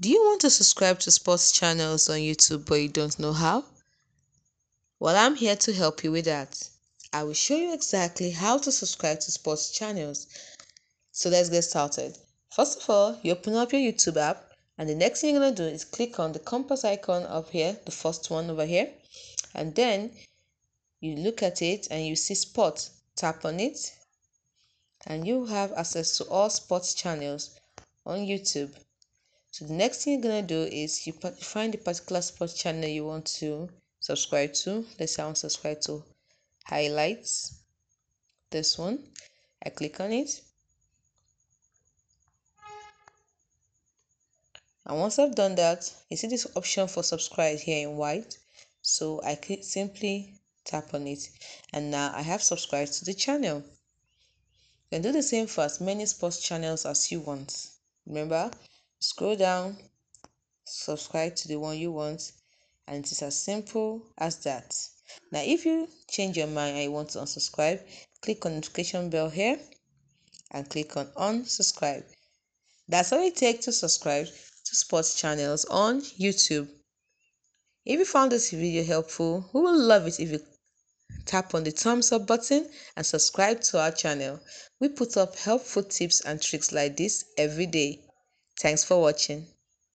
Do you want to subscribe to sports channels on YouTube but you don't know how? Well, I'm here to help you with that. I will show you exactly how to subscribe to sports channels. So let's get started. First of all, you open up your YouTube app, and the next thing you're going to do is click on the compass icon up here, the first one over here, and then you look at it and you see sports. Tap on it and you have access to all sports channels on YouTube. So the next thing you're going to do is you find the particular sports channel you want to subscribe to. Let's say I want to subscribe to highlights, this one. I click on it, and once I've done that, you see this option for subscribe here in white. So I simply tap on it, and now I have subscribed to the channel. You can do the same for as many sports channels as you want. Remember, scroll down, subscribe to the one you want, and it is as simple as that. Now if you change your mind and you want to unsubscribe, click on notification bell here and click on unsubscribe. That's all it takes to subscribe to sports channels on YouTube. If you found this video helpful, we would love it if you tap on the thumbs up button and subscribe to our channel. We put up helpful tips and tricks like this every day. Thanks for watching.